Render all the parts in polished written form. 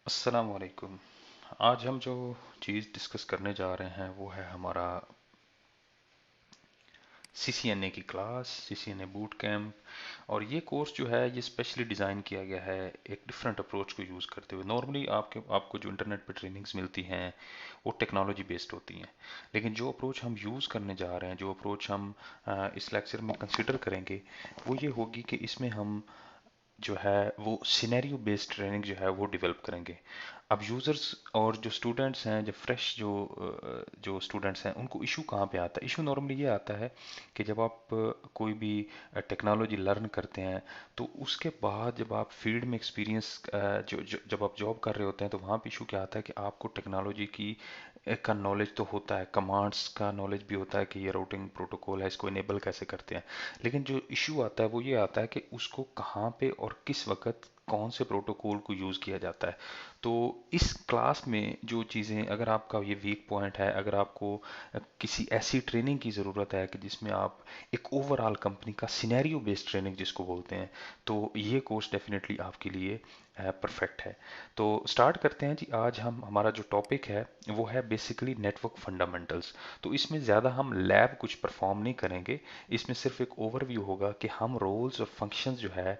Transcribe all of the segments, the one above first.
अस्सलाम वालेकुम। आज हम जो चीज़ डिस्कस करने जा रहे हैं वो है हमारा सीसीएनए की क्लास, सीसीएनए बूट कैंप। और ये कोर्स जो है ये स्पेशली डिज़ाइन किया गया है एक डिफरेंट अप्रोच को यूज़ करते हुए। नॉर्मली आपको जो इंटरनेट पे ट्रेनिंग्स मिलती हैं वो टेक्नोलॉजी बेस्ड होती हैं, लेकिन जो अप्रोच हम यूज़ करने जा रहे हैं, जो अप्रोच हम इस लेक्चर में कंसिडर करेंगे, वो ये होगी कि इसमें हम जो है वो सिनेरियो बेस्ड ट्रेनिंग जो है वो डेवलप करेंगे। अब यूज़र्स और जो स्टूडेंट्स हैं, जो फ्रेश जो स्टूडेंट्स हैं, उनको इशू कहाँ पे आता है? इशू नॉर्मली ये आता है कि जब आप कोई भी टेक्नोलॉजी लर्न करते हैं तो उसके बाद जब आप फील्ड में एक्सपीरियंस जब आप जॉब कर रहे होते हैं तो वहाँ पे इशू क्या आता है कि आपको टेक्नोलॉजी की का नॉलेज तो होता है, कमांड्स का नॉलेज भी होता है कि ये राउटिंग प्रोटोकॉल है, इसको इनेबल कैसे करते हैं। लेकिन जो इशू आता है वो ये आता है कि उसको कहाँ पे और किस वक्त कौन से प्रोटोकॉल को यूज़ किया जाता है। तो इस क्लास में जो चीज़ें, अगर आपका ये वीक पॉइंट है, अगर आपको किसी ऐसी ट्रेनिंग की ज़रूरत है कि जिसमें आप एक ओवरऑल कंपनी का सिनेरियो बेस्ड ट्रेनिंग जिसको बोलते हैं, तो ये कोर्स डेफिनेटली आपके लिए परफेक्ट है। तो स्टार्ट करते हैं जी। आज हम हमारा जो टॉपिक है वो है बेसिकली नेटवर्क फंडामेंटल्स। तो इसमें ज़्यादा हम लैब कुछ परफॉर्म नहीं करेंगे, इसमें सिर्फ एक ओवरव्यू होगा कि हम रोल्स और फंक्शंस जो है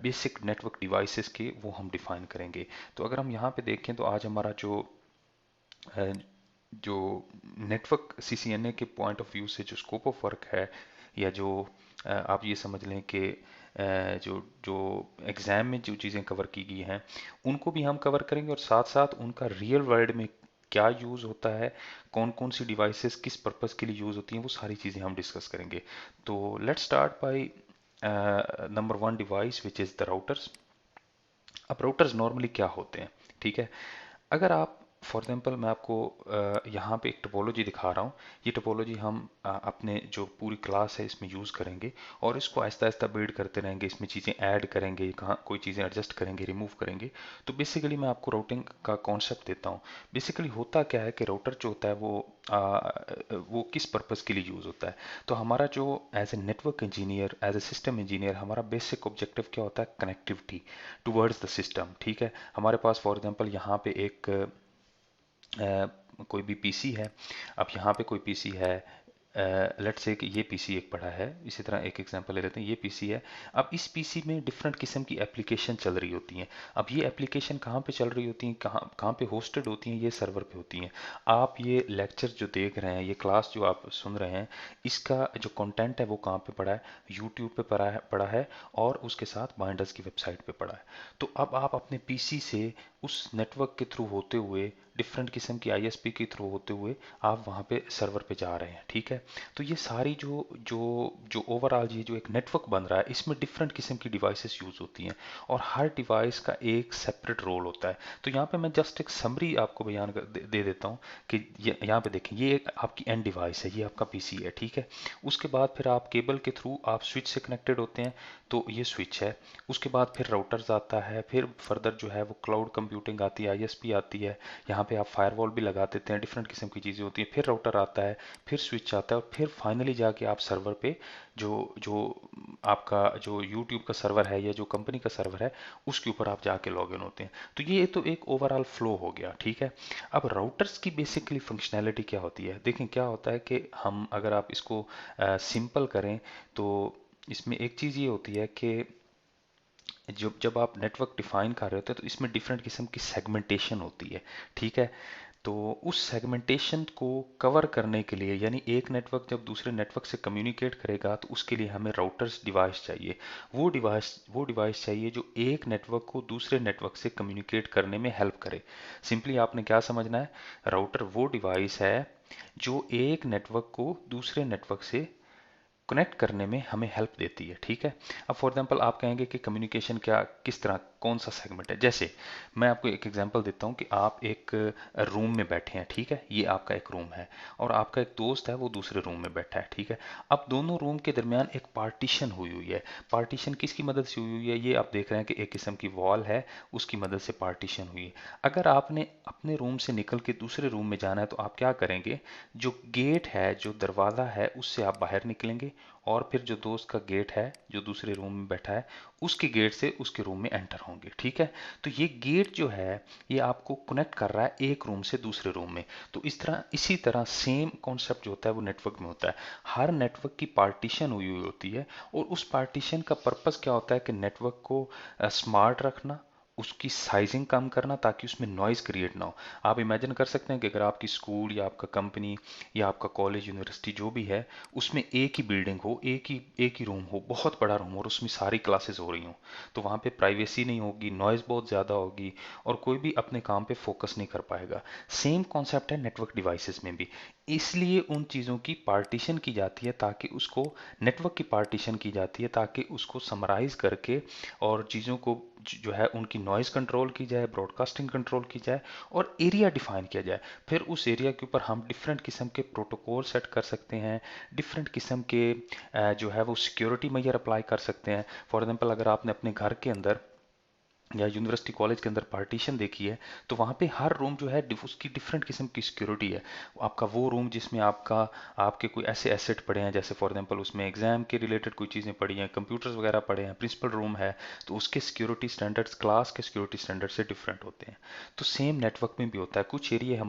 बेसिक नेटवर्क डिवाइसेस के वो हम डिफाइन करेंगे। तो अगर हम यहाँ पे देखें तो आज हमारा अ, जो नेटवर्क सीसीएनए के पॉइंट ऑफ व्यू से जो स्कोप ऑफ वर्क है, या जो आप ये समझ लें कि जो जो एग्ज़ाम में जो चीज़ें कवर की गई हैं उनको भी हम कवर करेंगे, और साथ साथ उनका रियल वर्ल्ड में क्या यूज़ होता है, कौन कौन सी डिवाइसेस किस पर्पस के लिए यूज़ होती हैं, वो सारी चीज़ें हम डिस्कस करेंगे। तो let's start by number one device which is the routers. अब राउटर्स नॉर्मली क्या होते हैं, ठीक है? अगर आप फॉर एग्जांपल मैं आपको यहाँ पे एक टोपोलॉजी दिखा रहा हूँ। ये टोपोलॉजी हम अपने जो पूरी क्लास है इसमें यूज़ करेंगे, और इसको आहिस्ता आहिस्ता बिल्ड करते रहेंगे, इसमें चीज़ें ऐड करेंगे, कहाँ कोई चीज़ें एडजस्ट करेंगे, रिमूव करेंगे। तो बेसिकली मैं आपको राउटिंग का कॉन्सेप्ट देता हूँ। बेसिकली होता क्या है कि राउटर जो होता है वो किस पर्पज़ के लिए यूज़ होता है। तो हमारा जो as a network engineer, as a system engineer, हमारा बेसिक ऑब्जेक्टिव क्या होता है? कनेक्टिविटी टुवर्ड्स द सिस्टम, ठीक है? हमारे पास फॉर एग्जांपल यहाँ पे एक कोई भी पीसी है। अब यहाँ पे कोई पीसी है, लेट्स से कि ये पीसी एक पड़ा है। इसी तरह एक एग्जांपल ले लेते हैं, ये पीसी है। अब इस पीसी में डिफरेंट किस्म की एप्लीकेशन चल रही होती हैं। अब ये एप्लीकेशन कहाँ पे चल रही होती हैं, कहाँ कहाँ पे होस्टेड होती हैं? ये सर्वर पे होती हैं। आप ये लेक्चर जो देख रहे हैं, ये क्लास जो आप सुन रहे हैं, इसका जो कंटेंट है वो कहाँ पे पड़ा है? यूट्यूब पे पड़ा है और उसके साथ बाइंडर्स की वेबसाइट पे पड़ा है। तो अब आप अपने पीसी से उस नेटवर्क के थ्रू होते हुए, डिफरेंट किस्म की आईएसपी के थ्रू होते हुए आप वहाँ पे सर्वर पे जा रहे हैं, ठीक है? तो ये सारी जो जो जो ओवरऑल ये जो एक नेटवर्क बन रहा है, इसमें डिफरेंट किस्म की डिवाइसेस यूज़ होती हैं, और हर डिवाइस का एक सेपरेट रोल होता है। तो यहाँ पे मैं जस्ट एक समरी आपको दे देता हूँ कि यहाँ पे देखें, ये एक आपकी एंड डिवाइस है, ये आपका पीसी है, ठीक है? उसके बाद फिर आप केबल के थ्रू आप स्विच से कनेक्टेड होते हैं, तो ये स्विच है। उसके बाद फिर राउटर्स आता है, फिर फर्दर जो है वो क्लाउड कंप्यूटिंग आती है, आईएसपी आती है। यहाँ पे आप फायरवॉल भी लगा देते हैं, डिफरेंट किस्म की चीज़ें होती हैं। फिर राउटर आता है, फिर स्विच आता है, और फिर फाइनली जाके आप सर्वर पे जो जो आपका जो यूट्यूब का सर्वर है या जो कंपनी का सर्वर है उसके ऊपर आप जाके लॉग इन होते हैं। तो ये तो एक ओवरऑल फ्लो हो गया, ठीक है? अब राउटर्स की बेसिकली फंक्शनैलिटी क्या होती है? देखें क्या होता है कि हम अगर आप इसको सिंपल करें तो इसमें एक चीज़ ये होती है कि जब जब आप नेटवर्क डिफाइन कर रहे होते हैं तो इसमें डिफरेंट किस्म की सेगमेंटेशन होती है, ठीक है? तो उस सेगमेंटेशन को कवर करने के लिए, यानी एक नेटवर्क जब दूसरे नेटवर्क से कम्युनिकेट करेगा तो उसके लिए हमें राउटर्स डिवाइस चाहिए। वो डिवाइस चाहिए जो एक नेटवर्क को दूसरे नेटवर्क से कम्युनिकेट करने में हेल्प करे। सिंपली आपने क्या समझना है? राउटर वो डिवाइस है जो एक नेटवर्क को दूसरे नेटवर्क से कनेक्ट करने में हमें हेल्प देती है, ठीक है? अब फॉर एग्जांपल आप कहेंगे कि कम्युनिकेशन क्या, किस तरह, कौन सा सेगमेंट है? जैसे मैं आपको एक एग्जांपल देता हूँ कि आप एक रूम में बैठे हैं, ठीक है? ये आपका एक रूम है, और आपका एक दोस्त है वो दूसरे रूम में बैठा है, ठीक है? अब दोनों रूम के दरमियान एक पार्टीशन हुई हुई है। पार्टीशन किसकी मदद से हुई हुई है? ये आप देख रहे हैं कि एक किस्म की वॉल है, उसकी मदद से पार्टीशन हुई है। अगर आपने अपने रूम से निकल के दूसरे रूम में जाना है तो आप क्या करेंगे? जो गेट है, जो दरवाज़ा है, उससे आप बाहर निकलेंगे, और फिर जो दोस्त का गेट है जो दूसरे रूम में बैठा है उसके गेट से उसके रूम में एंटर होंगे। ठीक है, तो ये गेट जो है ये आपको कनेक्ट कर रहा है एक रूम से दूसरे रूम में। तो इसी तरह सेम कॉन्सेप्ट जो होता है वो नेटवर्क में होता है। हर नेटवर्क की पार्टीशन हुई हुई होती है और उस पार्टीशन का पर्पस क्या होता है कि नेटवर्क को स्मार्ट रखना, उसकी साइजिंग कम करना ताकि उसमें नॉइज क्रिएट ना हो। आप इमेजिन कर सकते हैं कि अगर आपकी स्कूल या आपका कंपनी या आपका कॉलेज यूनिवर्सिटी जो भी है उसमें एक ही बिल्डिंग हो, एक ही रूम हो, बहुत बड़ा रूम हो और उसमें सारी क्लासेस हो रही हों, तो वहाँ पे प्राइवेसी नहीं होगी, नॉइज बहुत ज़्यादा होगी और कोई भी अपने काम पे फोकस नहीं कर पाएगा। सेम कॉन्सेप्ट है नेटवर्क डिवाइसेस में भी। इसलिए उन चीज़ों की पार्टीशन की जाती है ताकि उसको नेटवर्क की पार्टीशन की जाती है ताकि उसको समराइज करके और चीज़ों को जो है उनकी नॉइज़ कंट्रोल की जाए, ब्रॉडकास्टिंग कंट्रोल की जाए और एरिया डिफाइन किया जाए। फिर उस एरिया के ऊपर हम डिफरेंट किस्म के प्रोटोकॉल सेट कर सकते हैं, डिफरेंट किस्म के जो है वो सिक्योरिटी मेजर अप्लाई कर सकते हैं। फॉर एग्जांपल अगर आपने अपने घर के अंदर या यूनिवर्सिटी कॉलेज के अंदर पार्टीशन देखी है तो वहाँ पे हर रूम जो है उसकी डिफरेंट किस्म की सिक्योरिटी है। आपका वो रूम जिसमें आपके कोई ऐसे एसेट पड़े हैं, जैसे फॉर एग्जांपल उसमें एग्जाम के रिलेटेड कोई चीज़ें पड़ी हैं, कंप्यूटर्स वगैरह पड़े हैं, प्रिंसिपल रूम है, तो उसके सिक्योरिटी स्टैंडर्ड्स क्लास के सिक्योरिटी स्टैंडर्ड से डिफरेंट होते हैं। तो सेम नेटवर्क में भी होता है, कुछ एरिया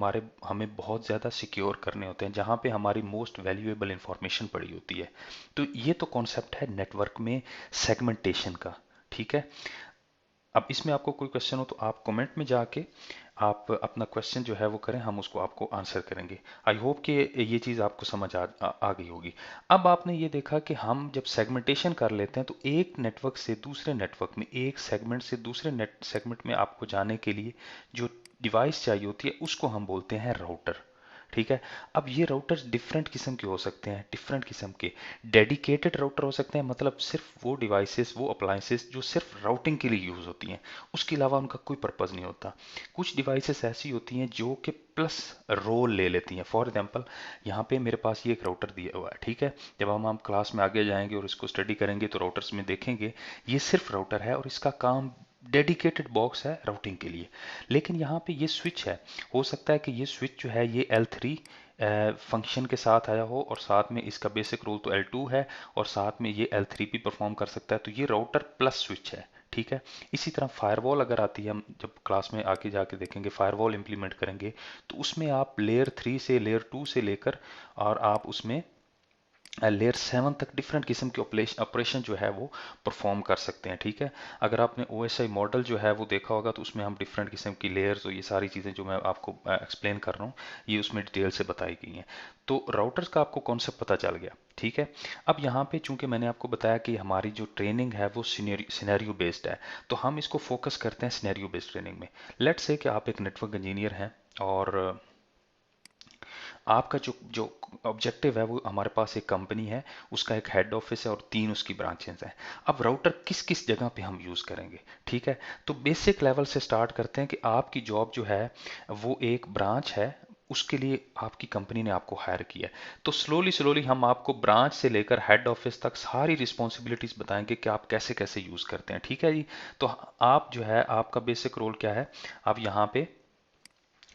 हमें बहुत ज़्यादा सिक्योर करने होते हैं जहाँ पे हमारी मोस्ट वैल्यूएबल इंफॉर्मेशन पड़ी होती है। तो ये तो कॉन्सेप्ट है नेटवर्क में सेगमेंटेशन का। ठीक है, अब इसमें आपको कोई क्वेश्चन हो तो आप कमेंट में जाके आप अपना क्वेश्चन जो है वो करें, हम उसको आपको आंसर करेंगे। आई होप कि ये चीज़ आपको समझ आ गई होगी। अब आपने ये देखा कि हम जब सेगमेंटेशन कर लेते हैं तो एक नेटवर्क से दूसरे नेटवर्क में, एक सेगमेंट से दूसरे नेट सेगमेंट में आपको जाने के लिए जो डिवाइस चाहिए होती है उसको हम बोलते हैं राउटर। ठीक है, अब ये राउटर्स डिफरेंट किस्म के हो सकते हैं, डिफरेंट किस्म के डेडिकेटेड राउटर हो सकते हैं, मतलब सिर्फ वो डिवाइसेस, वो अप्लायंसेस जो सिर्फ राउटिंग के लिए यूज़ होती हैं, उसके अलावा उनका कोई पर्पज़ नहीं होता। कुछ डिवाइसेस ऐसी होती हैं जो कि प्लस रोल ले लेती हैं। फॉर एग्जांपल यहाँ पे मेरे पास ये एक राउटर दिया हुआ है। ठीक है, जब हम क्लास में आगे जाएंगे और इसको स्टडी करेंगे तो राउटर्स में देखेंगे ये सिर्फ राउटर है और इसका काम डेडिकेटेड बॉक्स है राउटिंग के लिए। लेकिन यहाँ पे ये स्विच है, हो सकता है कि ये स्विच जो है ये L3 फंक्शन के साथ आया हो और साथ में इसका बेसिक रोल तो L2 है और साथ में ये L3 भी परफॉर्म कर सकता है, तो ये राउटर प्लस स्विच है। ठीक है, इसी तरह फायरवॉल अगर आती है, हम जब क्लास में आके जाके देखेंगे फायरवॉल इंप्लीमेंट करेंगे तो उसमें आप लेयर 3 से लेयर 2 से लेकर और आप उसमें लेयर 7 तक डिफरेंट किस्म के ऑपरेशन जो है वो परफॉर्म कर सकते हैं। ठीक है, अगर आपने OSI मॉडल जो है वो देखा होगा तो उसमें हम डिफरेंट किस्म की लेयर्स और ये सारी चीज़ें जो मैं आपको एक्सप्लेन कर रहा हूँ ये उसमें डिटेल से बताई गई हैं। तो राउटर्स का आपको कॉन्सेप्ट पता चल गया। ठीक है, अब यहाँ पे चूंकि मैंने आपको बताया कि हमारी जो ट्रेनिंग है वो सिनेरियो बेस्ड है, तो हम इसको फोकस करते हैं सिनेरियो बेस्ड ट्रेनिंग में। लेट्स से कि आप एक नेटवर्क इंजीनियर हैं और आपका जो जो ऑब्जेक्टिव है वो, हमारे पास एक कंपनी है, उसका एक हेड ऑफिस है और 3 उसकी ब्रांचेस हैं। अब राउटर किस किस जगह पे हम यूज़ करेंगे? ठीक है, तो बेसिक लेवल से स्टार्ट करते हैं कि आपकी जॉब जो है वो एक ब्रांच है, उसके लिए आपकी कंपनी ने आपको हायर किया है। तो स्लोली स्लोली हम आपको ब्रांच से लेकर हेड ऑफिस तक सारी रिस्पॉन्सिबिलिटीज बताएंगे कि आप कैसे कैसे यूज़ करते हैं। ठीक है जी, तो आप जो है आपका बेसिक रोल क्या है, आप यहाँ पे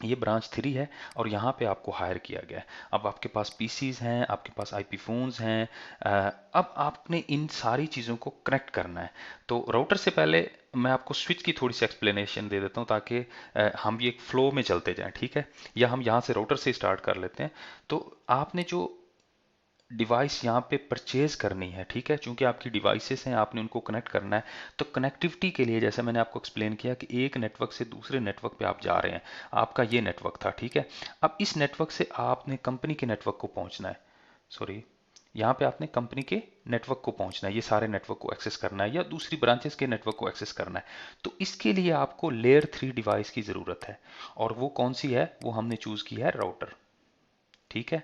ये ब्रांच 3 है और यहाँ पे आपको हायर किया गया है। अब आपके पास पीसीज हैं, आपके पास आईपी फोन्स हैं, अब आपने इन सारी चीज़ों को कनेक्ट करना है। तो राउटर से पहले मैं आपको स्विच की थोड़ी सी एक्सप्लेनेशन दे देता हूँ ताकि हम ये एक फ्लो में चलते जाएं। ठीक है, या हम यहाँ से राउटर से स्टार्ट कर लेते हैं। तो आपने जो डिवाइस यहाँ पे परचेज करनी है, ठीक है, चूंकि आपकी डिवाइसेस हैं आपने उनको कनेक्ट करना है, तो कनेक्टिविटी के लिए जैसे मैंने आपको एक्सप्लेन किया कि एक नेटवर्क से दूसरे नेटवर्क पे आप जा रहे हैं, आपका ये नेटवर्क था। ठीक है, अब इस नेटवर्क से आपने कंपनी के नेटवर्क को पहुंचना है, सॉरी, यहाँ पे आपने कंपनी के नेटवर्क को पहुंचना है, ये सारे नेटवर्क को एक्सेस करना है या दूसरी ब्रांचेस के नेटवर्क को एक्सेस करना है। तो इसके लिए आपको लेयर 3 डिवाइस की ज़रूरत है और वो कौन सी है, वो हमने चूज़ की है राउटर। ठीक है,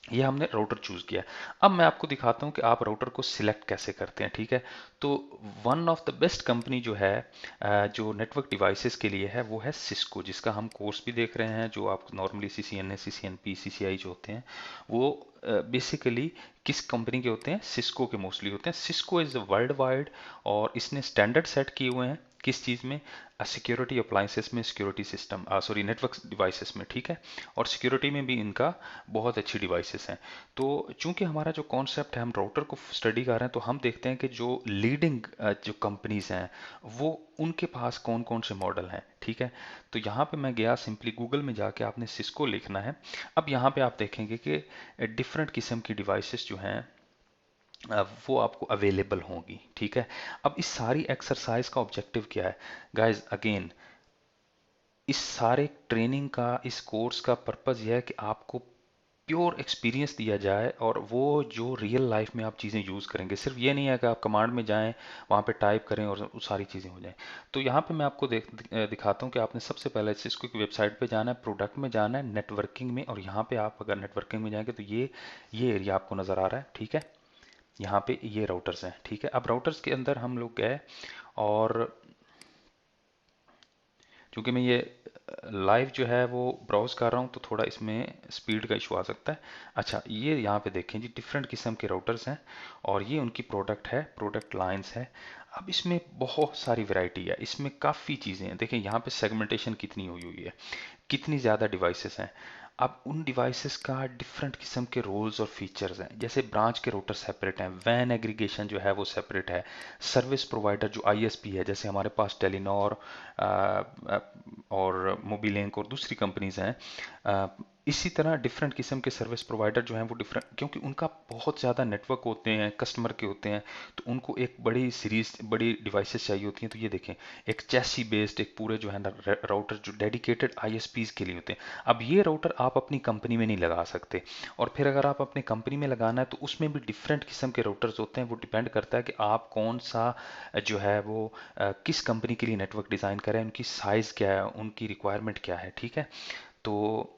ये हमने राउटर चूज किया। अब मैं आपको दिखाता हूँ कि आप राउटर को सिलेक्ट कैसे करते हैं। ठीक है, तो one of the best company जो है जो नेटवर्क डिवाइसेस के लिए है वो है सिस्को, जिसका हम कोर्स भी देख रहे हैं, जो आप नॉर्मली CCNA CCNP CCI जो होते हैं वो बेसिकली किस कंपनी के होते हैं, सिस्को के मोस्टली होते हैं। सिस्को इज वर्ल्ड वाइड और इसने स्टैंडर्ड सेट किए हुए हैं किस चीज़ में? सिक्योरिटी अप्लाइंसेस में, security system, sorry network devices में, ठीक है। और सिक्योरिटी में भी इनका बहुत अच्छी डिवाइसेस हैं। तो चूंकि हमारा जो कॉन्सेप्ट है, हम राउटर को स्टडी कर रहे हैं, तो हम देखते हैं कि जो लीडिंग जो कंपनीज हैं वो उनके पास कौन कौन से मॉडल हैं, ठीक है। तो यहाँ पे मैं गया, सिंपली गूगल में जाके आपने सिस्को लिखना है। अब यहाँ पे आप देखेंगे कि डिफरेंट किस्म की डिवाइसेस जो हैं वो आपको अवेलेबल होंगी, ठीक है। अब इस सारी एक्सरसाइज का ऑब्जेक्टिव क्या है गाइस? अगेन, इस सारे ट्रेनिंग का, इस कोर्स का पर्पस यह है कि आपको प्योर एक्सपीरियंस दिया जाए, और वो जो रियल लाइफ में आप चीज़ें यूज़ करेंगे। सिर्फ ये नहीं है कि आप कमांड में जाएं, वहाँ पे टाइप करें और वो सारी चीज़ें हो जाएं। तो यहाँ पे मैं आपको दिखाता हूँ कि आपने सबसे पहले सिस्को की वेबसाइट पे जाना है, प्रोडक्ट में जाना है, नेटवर्किंग में, और यहाँ पे आप अगर नेटवर्किंग में जाएंगे तो ये एरिया आपको नज़र आ रहा है, ठीक है। यहाँ पे ये राउटर्स हैं, ठीक है। अब राउटर्स के अंदर हम लोग गए, और क्योंकि मैं ये लाइव जो है वो ब्राउज कर रहा हूँ, तो थोड़ा इसमें स्पीड का इशू आ सकता है। अच्छा, ये यहाँ पे देखें जी, डिफरेंट किस्म के राउटर्स हैं, और ये उनकी प्रोडक्ट है, प्रोडक्ट लाइंस है। अब इसमें बहुत सारी वैरायटी है, इसमें काफ़ी चीज़ें हैं। देखें यहाँ पे सेगमेंटेशन कितनी हुई हुई है, कितनी ज़्यादा डिवाइसेस हैं। अब उन डिवाइसेस का डिफरेंट किस्म के रोल्स और फीचर्स हैं। जैसे ब्रांच के रूटर सेपरेट हैं, वैन एग्रीगेशन जो है वो सेपरेट है, सर्विस प्रोवाइडर जो आईएसपी है, जैसे हमारे पास टेलीनॉर और मोबिलिंक और दूसरी कंपनीज हैं, इसी तरह डिफरेंट किस्म के सर्विस प्रोवाइडर जो हैं वो डिफरेंट, क्योंकि उनका बहुत ज़्यादा नेटवर्क होते हैं, कस्टमर के होते हैं, तो उनको एक बड़ी सीरीज, बड़ी डिवाइसेस चाहिए होती हैं। तो ये देखें, एक चैसी बेस्ड एक पूरे जो है ना राउटर जो डेडिकेटेड आईएसपीज के लिए होते हैं। अब ये राउटर आप अपनी कंपनी में नहीं लगा सकते, और फिर अगर आप अपनी कंपनी में लगाना है तो उसमें भी डिफरेंट किस्म के राउटर्स होते हैं। वो डिपेंड करता है कि आप कौन सा जो है वो किस कंपनी के लिए नेटवर्क डिज़ाइन करें, उनकी साइज़ क्या है, उनकी रिक्वायरमेंट क्या है, ठीक है। तो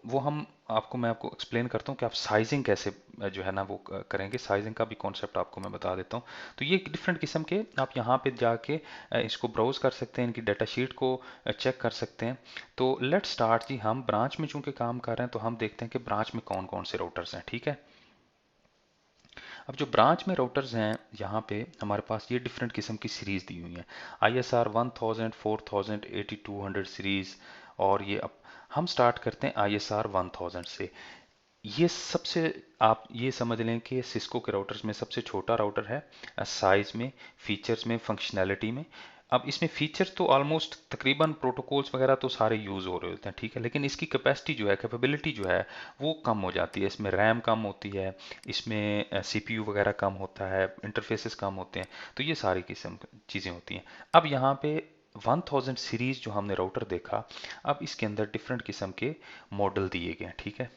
वो मैं आपको एक्सप्लेन करता हूँ कि आप साइजिंग कैसे जो है ना वो करेंगे। साइजिंग का भी कॉन्सेप्ट आपको मैं बता देता हूँ। तो ये डिफरेंट किस्म के आप यहाँ पे जाके इसको ब्राउज कर सकते हैं, इनकी डाटा शीट को चेक कर सकते हैं। तो लेट स्टार्ट जी, हम ब्रांच में चूंकि काम कर रहे हैं, तो हम देखते हैं कि ब्रांच में कौन कौन से राउटर्स हैं, ठीक है। अब जो ब्रांच में राउटर्स हैं, यहाँ पे हमारे पास ये डिफरेंट किस्म की सीरीज दी हुई है, ISR 1000, 4000, 8200 सीरीज। और ये अब हम स्टार्ट करते हैं ISR 1000 से। ये सबसे, आप ये समझ लें कि सिस्को के राउटर्स में सबसे छोटा राउटर है, साइज में, फीचर्स में, फंक्शनैलिटी में। अब इसमें फीचर्स तो ऑलमोस्ट तकरीबन प्रोटोकॉल्स वगैरह तो सारे यूज़ हो रहे होते हैं, ठीक है, लेकिन इसकी कैपेसिटी जो है, कैपेबिलिटी जो है वो कम हो जाती है। इसमें रैम कम होती है, इसमें सीपीयू वगैरह कम होता है, इंटरफेसेस कम होते हैं, तो ये सारी किस्म चीज़ें होती हैं। अब यहाँ पे 1000 सीरीज जो हमने राउटर देखा, अब इसके अंदर डिफरेंट किस्म के मॉडल दिए गए हैं, ठीक है।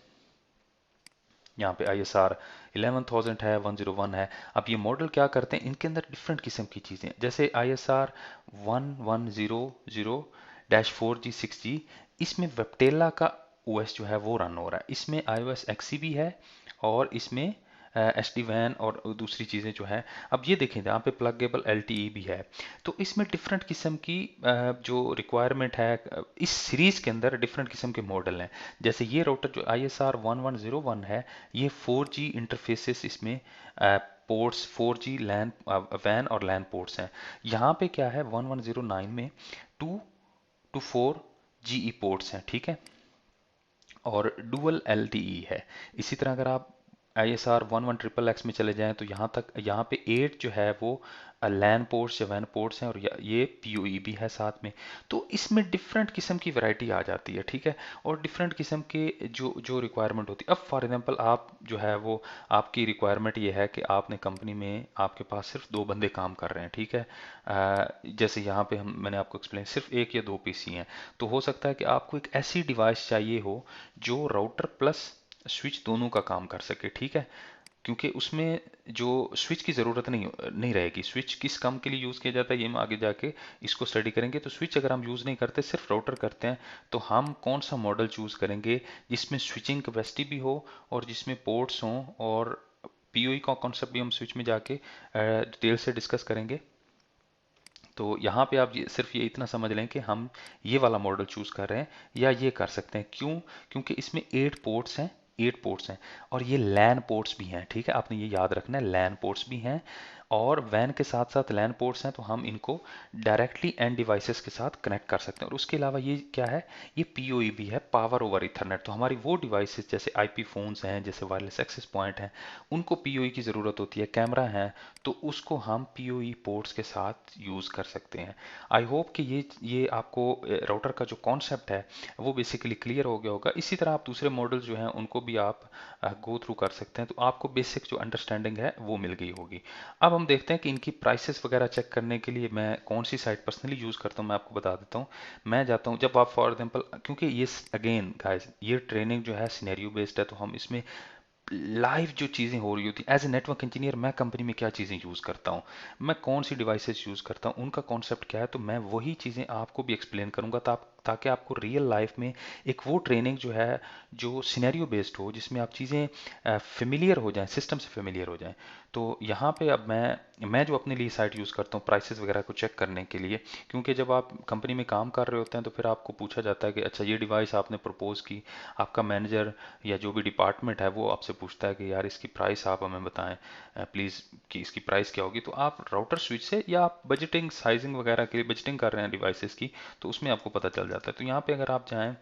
यहाँ पे ISR 11000 है, 101 है। अब ये मॉडल क्या करते हैं, इनके अंदर डिफरेंट किस्म की चीज़ें, जैसे ISR 1100-4G 6G, इसमें वेबटेला का OS जो है वो रन हो रहा है। इसमें iOS XE भी है, और इसमें SD WAN और दूसरी चीज़ें जो है। अब ये देखें, यहाँ पे प्लगेबल LTE भी है। तो इसमें डिफरेंट किस्म की जो रिक्वायरमेंट है, इस सीरीज के अंदर डिफरेंट किस्म के मॉडल हैं। जैसे ये राउटर जो ISR 1101 है, ये 4G इंटरफेसेस इसमें पोर्ट्स, 4G लैन, वैन और लैन पोर्ट्स हैं। यहाँ पे क्या है, 1109 में 2 to 4 GE पोर्ट्स हैं, ठीक है, और डुअल LTE है। इसी तरह अगर आप ISR 116X में चले जाएं, तो यहाँ पे 8 जो है वो लैन पोर्ट्स या वैन पोर्ट्स हैं, और ये PoE भी है साथ में। तो इसमें डिफरेंट किस्म की वैरायटी आ जाती है, ठीक है, और डिफरेंट किस्म के जो जो रिक्वायरमेंट होती है। अब फॉर एग्जांपल आप जो है वो, आपकी रिक्वायरमेंट ये है कि आपने कंपनी में, आपके पास सिर्फ 2 बंदे काम कर रहे हैं, ठीक है। जैसे यहाँ पे मैंने आपको एक्सप्लेन, सिर्फ 1 या 2 PC हैं। तो हो सकता है कि आपको एक ऐसी डिवाइस चाहिए हो जो राउटर प्लस स्विच दोनों का काम कर सके, ठीक है। क्योंकि उसमें जो स्विच की ज़रूरत नहीं रहेगी। स्विच किस काम के लिए यूज़ किया जाता है, ये हम आगे जाके इसको स्टडी करेंगे। तो स्विच अगर हम यूज़ नहीं करते, सिर्फ राउटर करते हैं, तो हम कौन सा मॉडल चूज़ करेंगे जिसमें स्विचिंग कैपेसिटी भी हो, और जिसमें पोर्ट्स हों, और PoE का कॉन्सेप्ट भी हम स्विच में जाके डिटेल से डिस्कस करेंगे। तो यहाँ पे आप सिर्फ ये इतना समझ लें कि हम ये वाला मॉडल चूज कर रहे हैं, या ये कर सकते हैं। क्यों? क्योंकि इसमें 8 पोर्ट्स हैं, और ये लैन पोर्ट्स भी हैं, ठीक है, आपने ये याद रखना है, लैन पोर्ट्स भी हैं। और वैन के साथ साथ लैन पोर्ट्स हैं, तो हम इनको डायरेक्टली एंड डिवाइसेस के साथ कनेक्ट कर सकते हैं। और उसके अलावा ये क्या है, ये पीओई भी है, पावर ओवर इथरनेट। तो हमारी वो डिवाइसेस जैसे आईपी फोन्स हैं, जैसे वायरलेस एक्सेस पॉइंट हैं, उनको पीओई की ज़रूरत होती है। कैमरा है तो उसको हम पीओई पोर्ट्स के साथ यूज़ कर सकते हैं। आई होप कि ये आपको राउटर का जो कॉन्सेप्ट है वो बेसिकली क्लियर हो गया होगा। इसी तरह आप दूसरे मॉडल जो हैं उनको भी आप गो थ्रू कर सकते हैं, तो आपको बेसिक जो अंडरस्टैंडिंग है वो मिल गई होगी। अब हम देखते हैं कि इनकी प्राइसेस वगैरह चेक करने के लिए मैं कौन सी साइट पर्सनली यूज़ करता हूँ, मैं आपको बता देता हूँ। मैं जाता हूँ, जब आप फॉर एग्जांपल, क्योंकि ये अगेन गाइस ये ट्रेनिंग जो है सिनेरियो बेस्ड है, तो हम इसमें लाइव जो चीज़ें हो रही होती एज ए नेटवर्क इंजीनियर, मैं कंपनी में क्या चीज़ें यूज़ करता हूँ, मैं कौन सी डिवाइसेस यूज़ करता हूँ, उनका कॉन्सेप्ट क्या है, तो मैं वही चीज़ें आपको भी एक्सप्लेन करूँगा, ताकि आपको रियल लाइफ में एक वो ट्रेनिंग जो है जो सिनेरियो बेस्ड हो, जिसमें आप चीज़ें फेमिलियर हो जाएं, सिस्टम से फेमिलियर हो जाएं। तो यहाँ पे अब मैं जो अपने लिए साइट यूज़ करता हूँ प्राइसेस वगैरह को चेक करने के लिए, क्योंकि जब आप कंपनी में काम कर रहे होते हैं तो फिर आपको पूछा जाता है कि अच्छा ये डिवाइस आपने प्रपोज की, आपका मैनेजर या जो भी डिपार्टमेंट है वो आपसे पूछता है कि यार इसकी प्राइस आप हमें बताएं प्लीज़, कि इसकी प्राइस क्या होगी। तो आप राउटर स्विच से, या आप बजटिंग साइजिंग वगैरह के लिए बजटिंग कर रहे हैं डिवाइसेस की, तो उसमें आपको पता चल जाता है। तो यहाँ पे अगर आप जाएं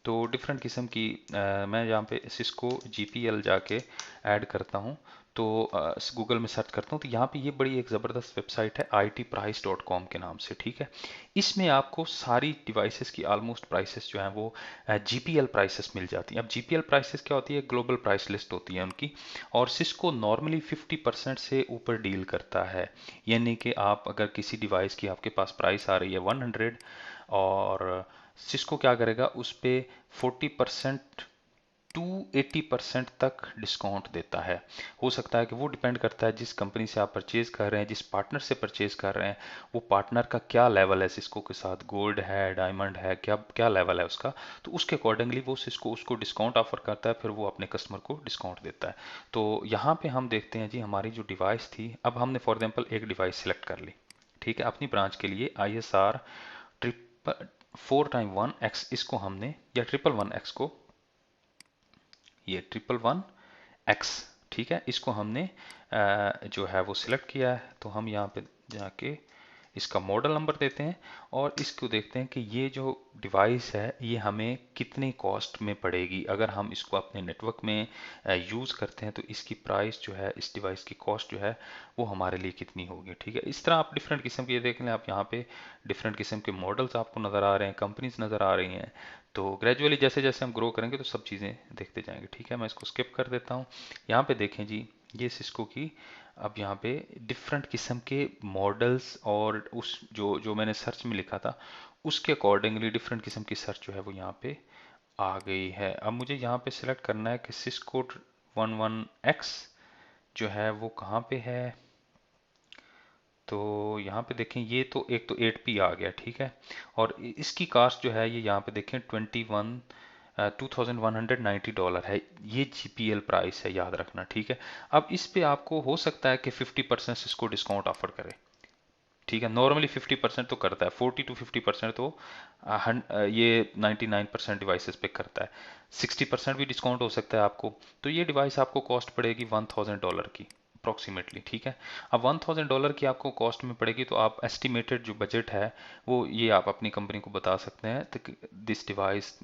तो डिफरेंट किस्म की मैं यहाँ पे सिस्को जीपीएल जाके ऐड करता हूँ, तो गूगल में सर्च करता हूँ, तो यहाँ पे ये बड़ी एक ज़बरदस्त वेबसाइट है itprice.com के नाम से, ठीक है। इसमें आपको सारी डिवाइसेस की ऑलमोस्ट प्राइसेस जो हैं वो जीपीएल प्राइसेस मिल जाती हैं। अब जीपीएल प्राइसेस क्या होती है, ग्लोबल प्राइस लिस्ट होती है उनकी, और सिस्को नॉर्मली 50% से ऊपर डील करता है। यानी कि आप अगर किसी डिवाइस की आपके पास प्राइस आ रही है 100, और सिस्को क्या करेगा उस पे 40% टू 80% तक डिस्काउंट देता है। हो सकता है कि वो डिपेंड करता है जिस कंपनी से आप परचेज कर रहे हैं, जिस पार्टनर से परचेज कर रहे हैं, वो पार्टनर का क्या लेवल है सिस्को के साथ, गोल्ड है, डायमंड है, क्या क्या लेवल है उसका, तो उसके अकॉर्डिंगली वो सिस्को उसको डिस्काउंट ऑफर करता है, फिर वो अपने कस्टमर को डिस्काउंट देता है। तो यहाँ पे हम देखते हैं जी हमारी जो डिवाइस थी, अब हमने फॉर एग्जाम्पल एक डिवाइस सिलेक्ट कर ली, ठीक है, अपनी ब्रांच के लिए ISR ट्रिपल 4x1 इसको हमने, या 111x को, ये 111x, ठीक है, इसको हमने जो है वो सिलेक्ट किया है। तो हम यहाँ पे जाके इसका मॉडल नंबर देते हैं, और इसको देखते हैं कि ये जो डिवाइस है ये हमें कितनी कॉस्ट में पड़ेगी। अगर हम इसको अपने नेटवर्क में यूज़ करते हैं तो इसकी प्राइस जो है, इस डिवाइस की कॉस्ट जो है वो हमारे लिए कितनी होगी, ठीक है। इस तरह आप डिफरेंट किस्म के देख लें, आप यहाँ पे डिफरेंट किस्म के मॉडल्स आपको नज़र आ रहे हैं, कंपनीज नज़र आ रही हैं। तो ग्रेजुअली जैसे जैसे हम ग्रो करेंगे तो सब चीज़ें देखते जाएंगे, ठीक है। मैं इसको स्किप कर देता हूँ। यहाँ पे देखें जी, ये सिस्को की, अब यहाँ पे डिफरेंट किस्म के मॉडल्स, और उस जो जो मैंने सर्च में लिखा था उसके अकॉर्डिंगली डिफरेंट किस्म की सर्च जो है वो यहाँ पे आ गई है। अब मुझे यहाँ पे सिलेक्ट करना है कि सिस्को 11x जो है वो कहाँ पे है। तो यहाँ पे देखें, ये तो एक तो 8P आ गया, ठीक है, और इसकी कास्ट जो है ये यहाँ पे देखें $2190 है। ये जीपीएल प्राइस है, याद रखना, ठीक है। अब इस पे आपको हो सकता है कि 50% इसको डिस्काउंट ऑफर करे, ठीक है। नॉर्मली 50% तो करता है, 40 to 50% तो ये 99% डिवाइसेस पे करता है। 60% भी डिस्काउंट हो सकता है आपको। तो ये डिवाइस आपको कॉस्ट पड़ेगी $1000 की अप्रोक्सीमेटली, ठीक है। अब $1000 की आपको कॉस्ट में पड़ेगी, तो आप एस्टिमेटेड जो बजट है वो ये आप अपनी कंपनी को बता सकते हैं, तो दिस डिवाइस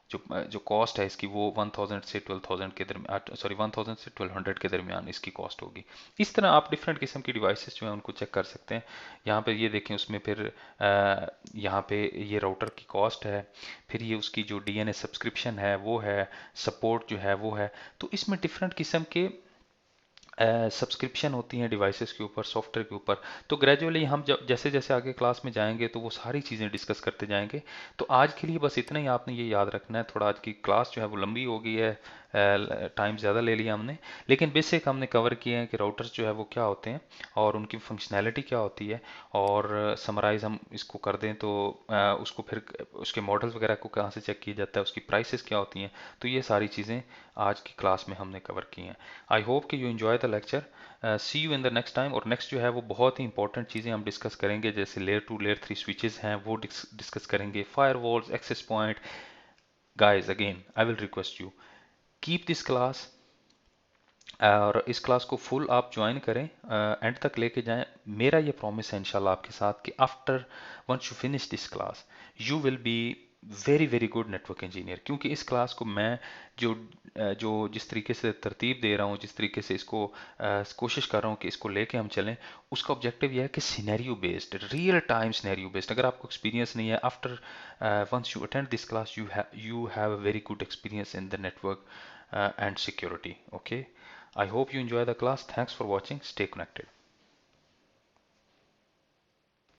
जो जो कॉस्ट है इसकी वो 1000 से 12000 के दरमियान, सॉरी 1000 से 1200 के दरमियान इसकी कॉस्ट होगी। इस तरह आप डिफरेंट किस्म की डिवाइसेस जो है उनको चेक कर सकते हैं। यहाँ पे ये देखें, उसमें फिर यहाँ पे ये राउटर की कॉस्ट है, फिर ये उसकी जो डीएनएस सब्सक्रिप्शन है वो है, सपोर्ट जो है वो है। तो इसमें डिफरेंट किस्म के सब्सक्रिप्शन होती हैं डिवाइसेस के ऊपर, सॉफ्टवेयर के ऊपर। तो ग्रेजुअली हम जब जैसे जैसे आगे क्लास में जाएंगे तो वो सारी चीज़ें डिस्कस करते जाएंगे। तो आज के लिए बस इतना ही आपने ये याद रखना है। थोड़ा आज की क्लास जो है वो लंबी हो गई है, टाइम ज़्यादा ले लिया हमने, लेकिन बेसिक हमने कवर किए हैं कि राउटर्स जो है वो क्या होते हैं और उनकी फंक्शनैलिटी क्या होती है। और समराइज़ हम इसको कर दें तो उसको फिर उसके मॉडल्स वगैरह को कहाँ से चेक किया जाता है, उसकी प्राइसेस क्या होती हैं, तो ये सारी चीज़ें आज की क्लास में हमने कवर की हैं। आई होप कि you enjoy the lecture. See you in the next time. और नेक्स्ट जो है वो बहुत ही इंपॉर्टेंट चीज़ें हम डिस्कस करेंगे, जैसे लेयर 2 लेयर 3 स्विचेस हैं वो डिस्कस करेंगे, firewalls, access point. Guys again I will request you, keep this class और इस क्लास को फुल आप ज्वाइन करें, एंड तक लेके जाएं। मेरा ये प्रॉमिस है इंशाल्लाह आपके साथ कि after once you finish this class you will be very very good network engineer. क्योंकि इस क्लास को मैं जो जो जिस तरीके से तरतीब दे रहा हूँ, जिस तरीके से इसको कोशिश कर रहा हूँ कि इसको लेके हम चलें, उसका ऑब्जेक्टिव यह है कि scenario based, real time scenario based. अगर आपको एक्सपीरियंस नहीं है, after once you attend this class you have a very good experience in the network and security. Okay, I hope you enjoy the class. Thanks for watching. Stay connected.